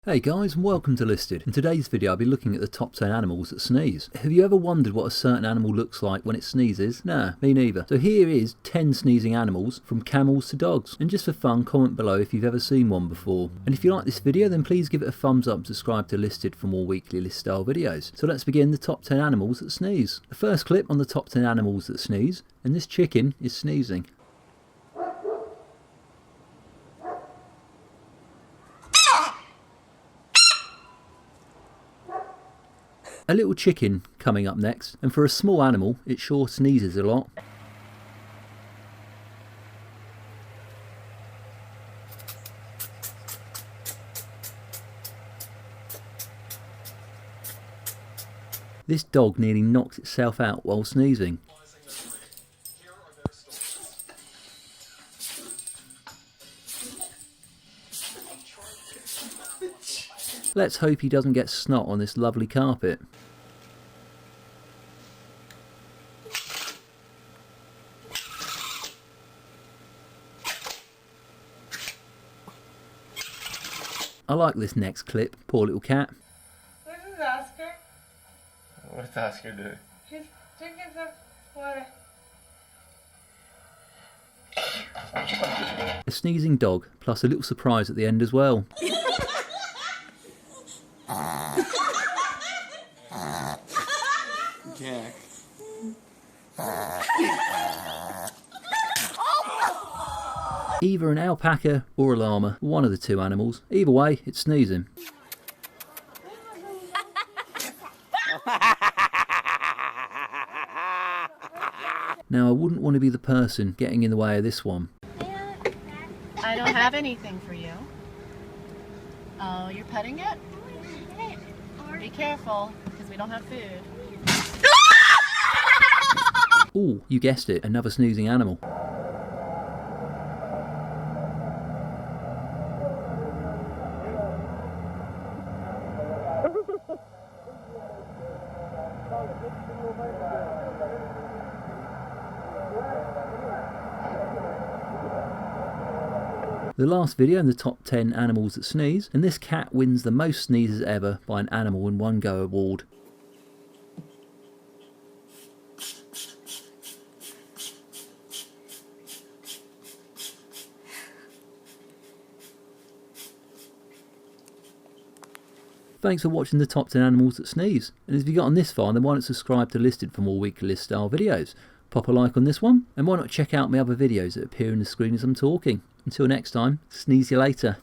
Hey guys, and welcome to Listed. In today's video I'll be looking at the top 10 animals that sneeze. Have you ever wondered what a certain animal looks like when it sneezes? Nah, me neither. So here is 10 sneezing animals from camels to dogs. And just for fun, comment below if you've ever seen one before. And if you like this video then please give it a thumbs up and subscribe to Listed for more weekly list style videos. So let's begin the top 10 animals that sneeze. The first clip on the top 10 animals that sneeze, and this chicken is sneezing. A little chicken coming up next, and for a small animal it sure sneezes a lot. This dog nearly knocks itself out while sneezing. Let's hope he doesn't get snot on this lovely carpet. I like this next clip, poor little cat. This is Oscar. What's Oscar doing? She's drinking some water. A sneezing dog, plus a little surprise at the end as well. Jack. Either an alpaca or a llama, one of the two animals. Either way, it's sneezing. Now I wouldn't want to be the person getting in the way of this one. I don't have anything for you. Oh, you're petting it? Be careful, because we don't have food. Ooh, you guessed it, another sneezing animal. The last video in the top 10 animals that sneeze, and this cat wins the most sneezes ever by an Animal in One Go award. Thanks for watching the top 10 animals that sneeze, and if you've gotten this far then why not subscribe to Listed for more weekly list style videos. Pop a like on this one, and why not check out my other videos that appear on the screen as I'm talking. Until next time, sneeze you later.